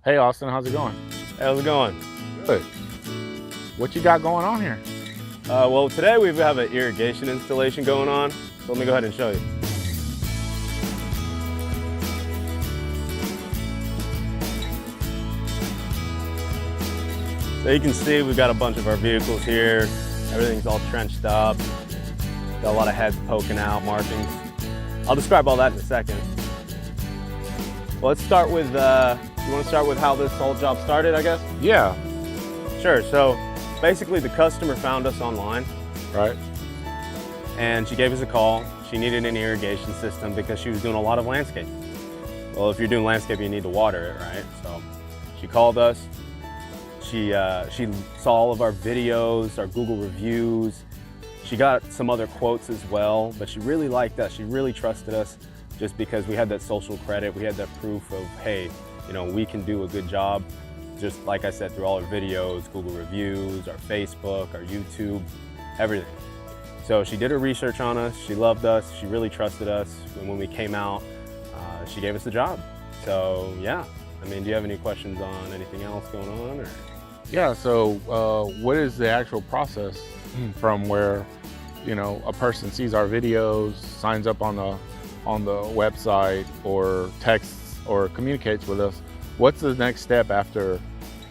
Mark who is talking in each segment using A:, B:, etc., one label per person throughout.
A: Hey Austin, how's it going?
B: Hey, how's it going?
A: Good. What you got going on here?
B: Well, today we have an irrigation installation going on. So let me go ahead and show you. So you can see we've got a bunch of our vehicles here. Everything's all trenched up. Got a lot of heads poking out, markings. I'll describe all that in a second. Well, let's start with, you want to start with how this whole job started, I guess?
A: Yeah.
B: Sure, so basically the customer found us online.
A: Right.
B: And she gave us a call. She needed an irrigation system because she was doing a lot of landscaping. Well, if you're doing landscaping, you need to water it, right? So she called us. She saw all of our videos, our Google reviews. She got some other quotes as well, but she really liked us. She really trusted us just because we had that social credit. We had that proof of, hey, you know, we can do a good job. Just like I said, through all our videos, Google reviews, our Facebook, our YouTube, everything. So she did her research on us. She loved us. She really trusted us. And when we came out, she gave us the job. So yeah, I mean, do you have any questions on anything else going on? Or?
A: Yeah, so what is the actual process from where, you know, a person sees our videos, signs up on the website, or texts or communicates with us? What's the next step after,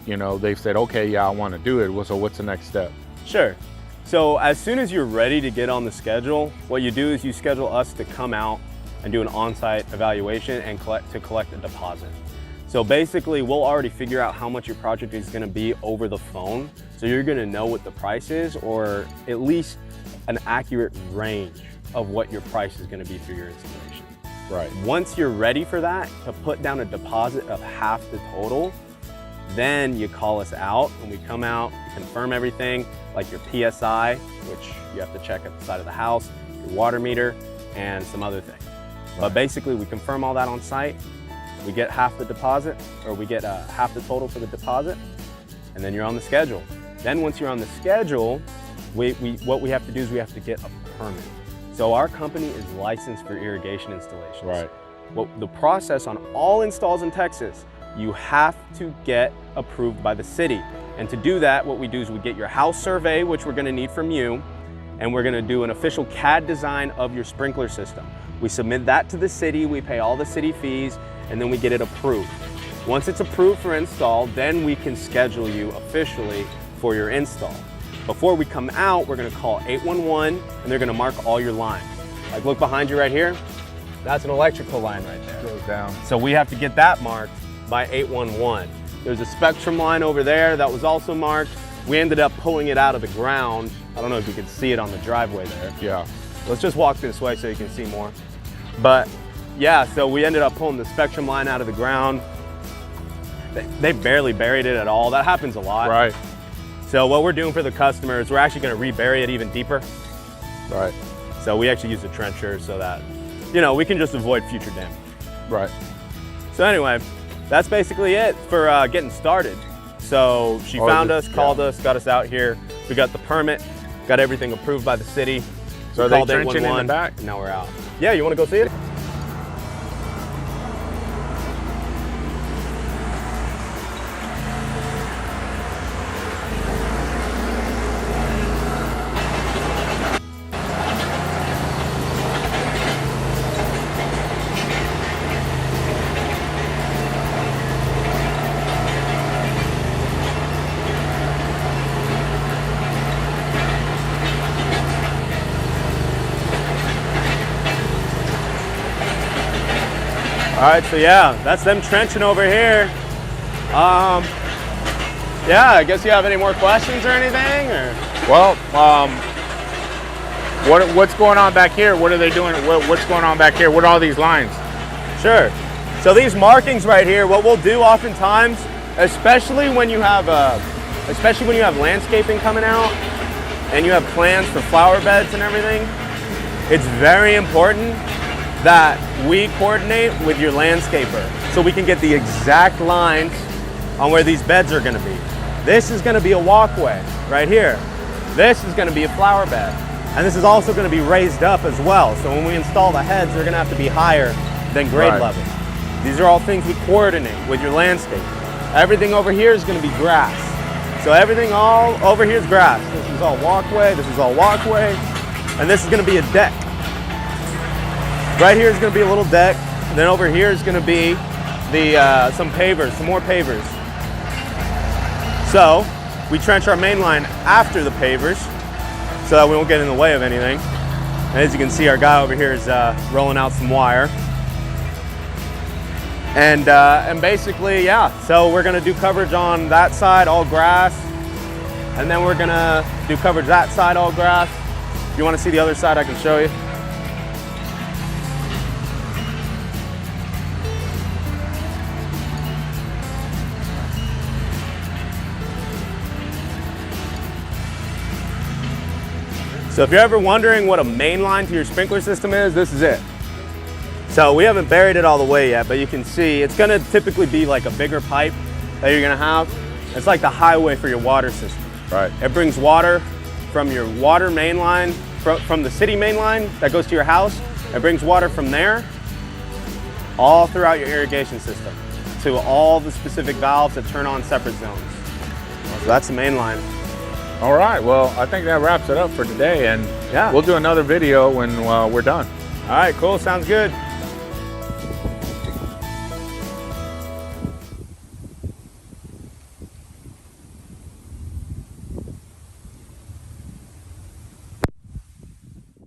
A: you know, they've said, okay, yeah, I want to do it? So what's the next step?
B: Sure. So as soon as you're ready to get on the schedule, what you do is you schedule us to come out and do an on-site evaluation and collect a deposit. So basically, we'll already figure out how much your project is going to be over the phone. So you're going to know what the price is, or at least an accurate range of what your price is going to be for your installation.
A: Right.
B: Once you're ready for that, to put down a deposit of half the total, then you call us out and we come out, we confirm everything, like your PSI, which you have to check at the side of the house, your water meter, and some other things. Right. But basically, we confirm all that on site. We get half the deposit, or we get half the total for the deposit, and then you're on the schedule. Then once you're on the schedule, what we have to do is we have to get a permit. So our company is licensed for irrigation installations.
A: Right.
B: Well, the process on all installs in Texas, you have to get approved by the city. And to do that, what we do is we get your house survey, which we're gonna need from you, and we're gonna do an official CAD design of your sprinkler system. We submit that to the city, we pay all the city fees, and then we get it approved. Once it's approved for install, then we can schedule you officially for your install. Before we come out, we're gonna call 811, and they're gonna mark all your lines. Like, look behind you right here, that's an electrical line right there.
A: Goes down.
B: So we have to get that marked by 811. There's a spectrum line over there that was also marked. We ended up pulling it out of the ground. I don't know if you can see it on the driveway there.
A: Yeah.
B: Let's just walk this way so you can see more. But yeah, so we ended up pulling the spectrum line out of the ground. They barely buried it at all. That happens a lot.
A: Right.
B: So what we're doing for the customer is we're actually gonna rebury it even deeper.
A: Right.
B: So we actually use a trencher so that, you know, we can just avoid future damage.
A: Right.
B: So anyway, that's basically it for getting started. So she found us, called us, got us out here. We got the permit, got everything approved by the city.
A: So they trenching in the back?
B: Now we're out. Yeah, you wanna go see it? All right, so yeah, that's them trenching over here. Yeah, I guess you have any more questions or anything? Or?
A: Well, what's going on back here? What are they doing? What's going on back here? What are all these lines?
B: Sure. So these markings right here, what we'll do oftentimes, especially when you have landscaping coming out and you have plans for flower beds and everything, it's very important that we coordinate with your landscaper so we can get the exact lines on where these beds are gonna be. This is gonna be a walkway right here. This is gonna be a flower bed. And this is also gonna be raised up as well. So when we install the heads, they're gonna have to be higher than grade level. These are all things we coordinate with your landscaper. Everything over here is going to be grass. So everything all over here is grass. This is all walkway, this is all walkway, and this is going to be a deck. Right here is going to be a little deck, and then over here is going to be the some pavers, some more pavers. So we trench our main line after the pavers so that we won't get in the way of anything. And as you can see, our guy over here is rolling out some wire. And basically, yeah, so we're gonna do coverage on that side, all grass. And then we're gonna do coverage that side, all grass. If you wanna see the other side, I can show you. So if you're ever wondering what a main line to your sprinkler system is, this is it. So we haven't buried it all the way yet, but you can see it's gonna typically be like a bigger pipe that you're gonna have. It's like the highway for your water system.
A: Right.
B: It brings water from your water main line, from the city main line that goes to your house. It brings water from there all throughout your irrigation system to all the specific valves that turn on separate zones. So that's the main line.
A: All right, well, I think that wraps it up for today, and
B: Yeah.
A: we'll do another video when we're done.
B: All right, cool, sounds good.